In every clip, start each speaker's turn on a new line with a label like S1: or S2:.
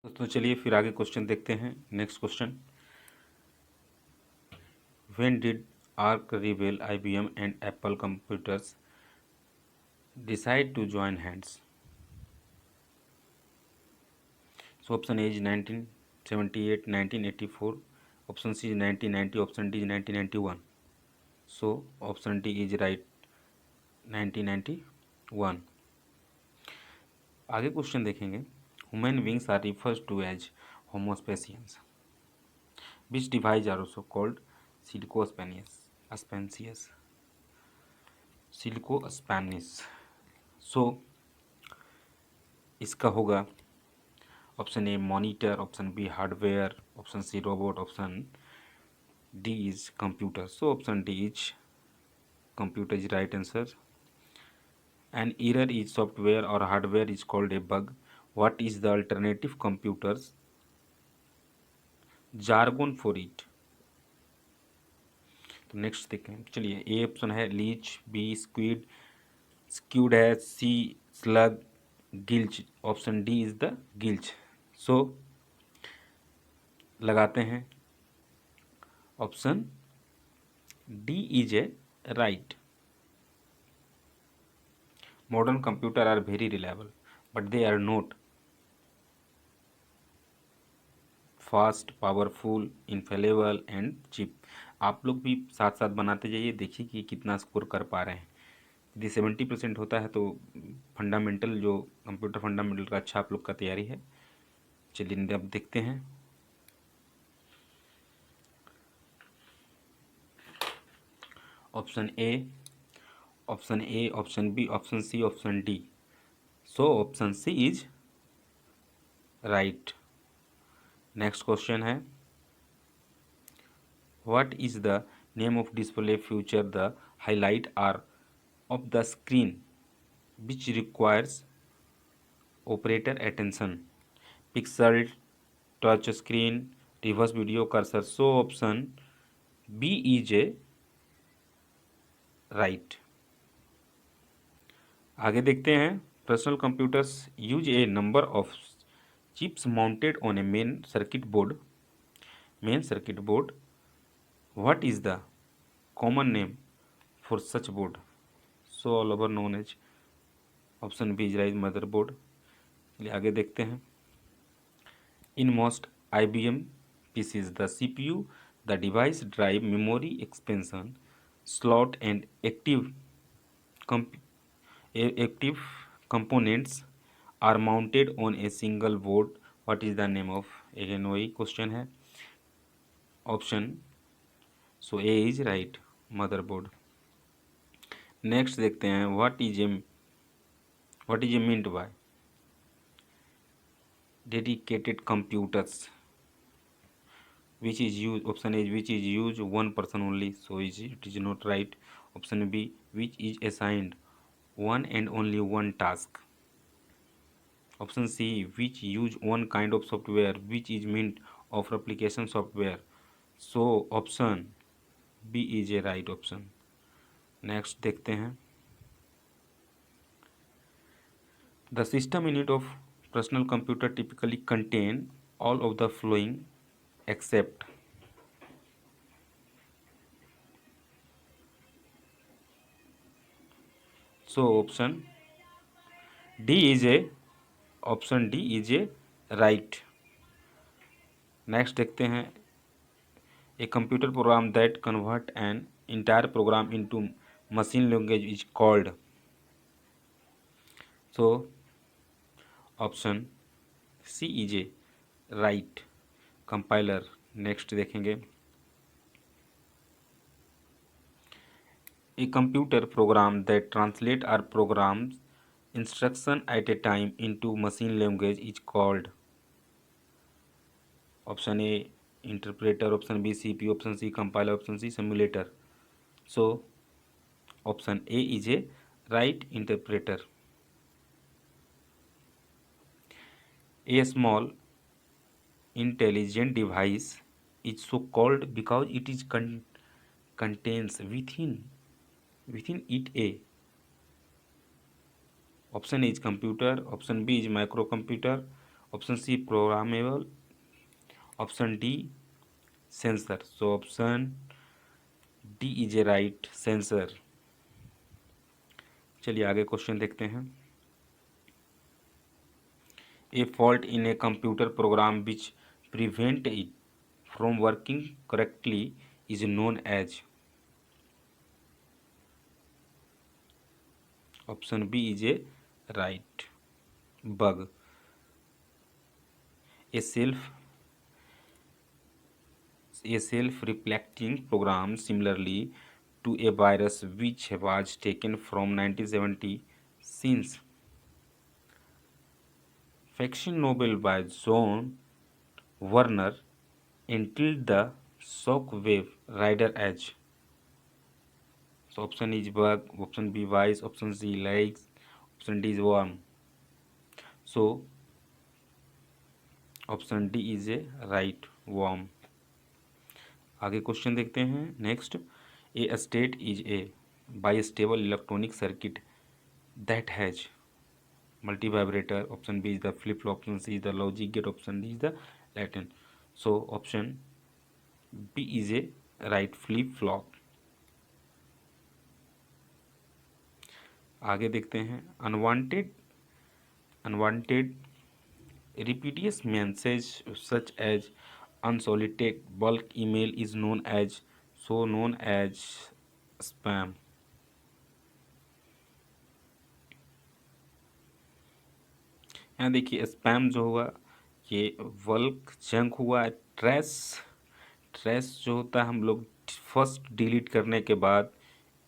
S1: दोस्तों चलिए फिर आगे क्वेश्चन देखते हैं। Next question, when did arch रिबेल IBM and Apple computers decide to join hands? So option A is 1978, 1984, option C is 1990, option D is 1991. So option D is right, 1991. आगे question देखेंगे, human beings are refers to as homo sapiens which device are also called silicosapiens silicosapiens. So इसका होगा option A monitor, option B hardware, option C robot, option D is computer. So option D is computer is right answer. An error is software or hardware is called a bug. What is the alternative computers jargon for it? तो next देखें, चलिए A option है leech, B squid, squid है, C slug, glitch. Option D is the glitch. So लगाते हैं, option D is a right. Modern computer are very reliable, but they are not fast, powerful, infallible and cheap. आप लोग भी साथ साथ बनाते जाइए, देखिए कि कितना स्कोर कर पा रहे हैं. यदि 70% होता है तो फंडामेंटल, जो कंप्यूटर फंडामेंटल का अच्छा आप लोग का तैयारी है. चलिए अब देखते हैं. Option A, option A, option B, option C, option D. So option C is right. Next question है, what is the name of display feature the highlight are of the screen which requires operator attention? Pixel, touch screen, reverse video cursor. So option B is a right. आगे देखते हैं, personal computers use A number of chips mounted on A main circuit board. What is the common name for such board? So all over known as option B is right, motherboard. चलिए आगे देखते हैं. In most IBM PCs, the CPU, the device drive, memory expansion slot and active components are mounted on a single board. What is the name of? Again वही question है. Option so A is right, motherboard. Next देखते हैं, what is a meant by dedicated computers which is use. Option A which is use one person only. So it is not right. Option B which is assigned one and only one task. Option C which use one kind of software which is meant of application software. So option B is a right option. Next देखते हैं, the system unit of personal computer typically contain all of the following except. So option D is a right. Next देखते हैं, a computer program that convert an entire program into machine language is called. So option C is a right, compiler. Next देखेंगे, a computer program that translate are program instruction at a time into machine language is called. Option A interpreter, option B CPU, option C compiler, option C simulator. So option A is a right, interpreter. A small intelligent device is so called because it is contains within it a. Option A is computer, option B is microcomputer, option C programmable, option D sensor. So option D is a right sensor. चलिए आगे question देखते हैं। A fault in a computer program which prevent it from working correctly is known as. Option B is a right bug. ए self-reflecting program similarly to a virus which was taken from 1970 since fiction novel by John Warner entitled The Shockwave Rider Edge. So option is bug, option B wise, option C legs, option D is worm. So option D is a right worm. आगे question देखते हैं next. A state is a bistable electronic circuit that has multivibrator. Option B is the flip flop, option C is the logic gate, option D is the Latin. So option B is a right flip flop. आगे देखते हैं unwanted repetitious message such as unsolicited bulk email is known as spam. यहाँ देखिए spam जो हुआ ये bulk junk हुआ। Trace जो होता है हम लोग फर्स्ट डिलीट करने के बाद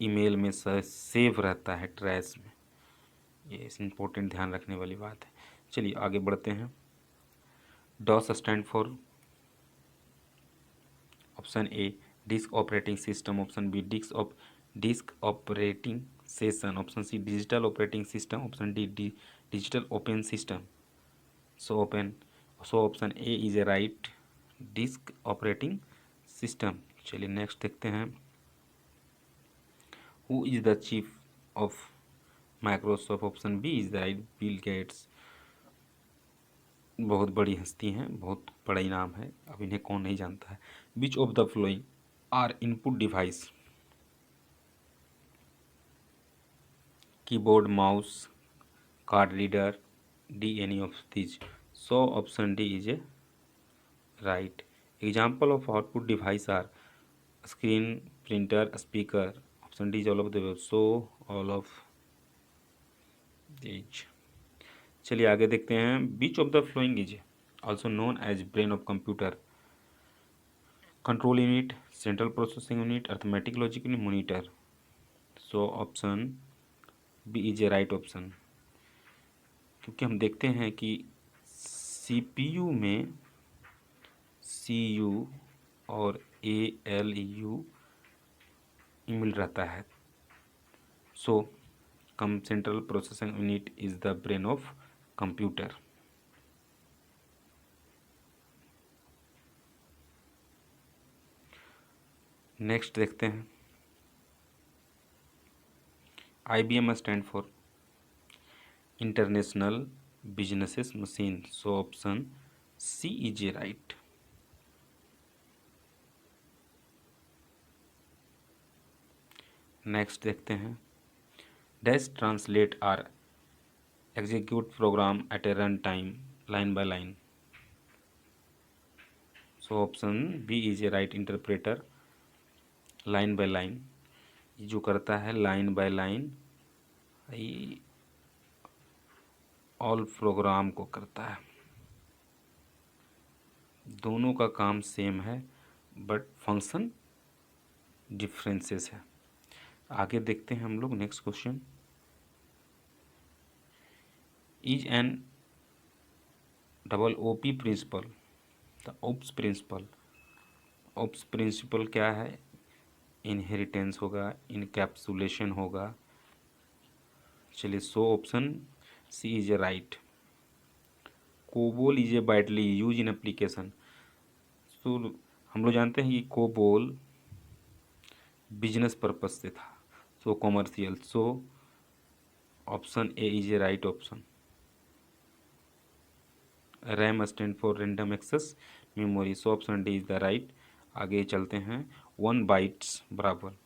S1: ईमेल में सेव रहता है ट्रेस में। ये इम्पोर्टेंट ध्यान रखने वाली बात है। चलिए आगे बढ़ते हैं। DOS stand for option A disk operating system, option B disk operating session, option C digital operating system, option D digital open system. So option A is a right disk operating system. चलिए next देखते हैं। Who is the chief of Microsoft. Option B is the right Bill Gates. बहुत बड़ी हस्ती हैं, बहुत बड़ा इनाम है, अब इन्हें कौन नहीं जानता है। Which of the following are input device. Keyboard, mouse, card reader, D any of this. So option D is a right. Example of output device are screen, printer, speaker. Option D is all of the. So all of this. चलिए आगे देखते हैं। Which of the following is also known as brain of computer. Control unit, central processing unit, arithmetic logic unit, monitor. So option B is a right option. क्योंकि हम देखते हैं कि CPU में सीयू और एएलयू मिल रहता है। So central processing unit is the brain of computer. Next देखते हैं। IBM stand for international businesses machine. So option C is a right. Next देखते हैं। Dash translate are execute program at a run time line by line. So option B is a right interpreter line by line। जो करता है line by line all programme को करता है। दोनों का काम सेम है बट फंक्शन डिफरेंसेस है। आगे देखते हैं हम लोग next question. Is an OOP principle the OOPs principle. OOPs principle क्या है? इनहेरिटेंस होगा, इनकैप्सुलेशन होगा। चलिए so option C is a right. COBOL is a widely use in application. तो हम लोग जानते हैं कि कोबोल बिजनेस पर्पज से था, so commercial. So option A is a right option. RAM stand for random access memory, so option D is the right. आगे चलते हैं। 1 बाइट्स बराबर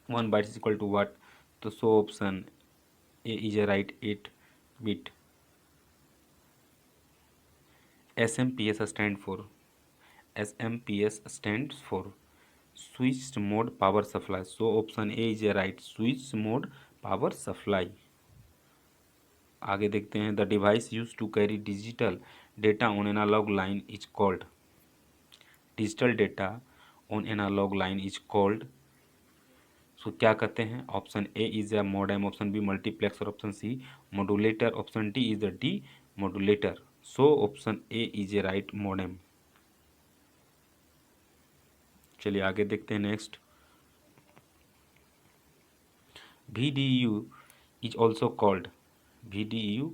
S1: 1 byte is equal to what, तो so option A is a right 8 bit. SMPS stands for switched mode power supply, so option A is a right, switched mode power supply। आगे देखते हैं। The device use to carry digital data on analog line is called, digital data on analog line is called, so क्या कहते हैं? Option A is a modem, option B multiplexer, option C modulator, option D is the demodulator, so option A is a right, modem. चलिए आगे देखते हैं। Next, VDU is also called, VDU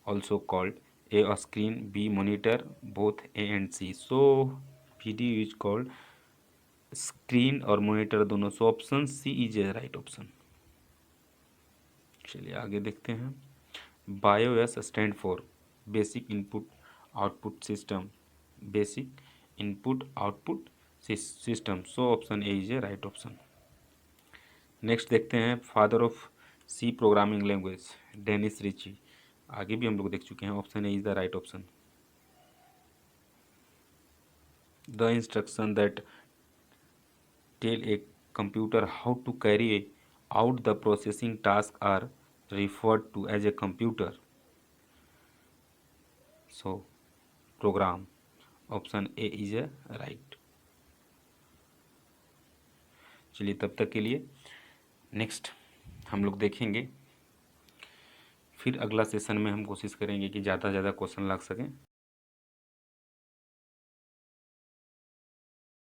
S1: also called A screen, B monitor, both A and C, so VDU is called screen और monitor दोनों, so option C is a right option. चलिए आगे देखते हैं। BIOS stand for basic input output system, basic input output system, so option A is a right option. Next देखते हैं। Father of C programming language, Dennis Ritchie, आगे भी हम लोग देख चुके हैं, option A is the right option. The instruction that tell a computer how to carry out the processing task are referred to as a computer, so program, option A is a right. चलिए तब तक के लिए next हम लोग देखेंगे, फिर अगला सेशन में हम कोशिश करेंगे कि ज़्यादा से ज़्यादा क्वेश्चन लग सकें।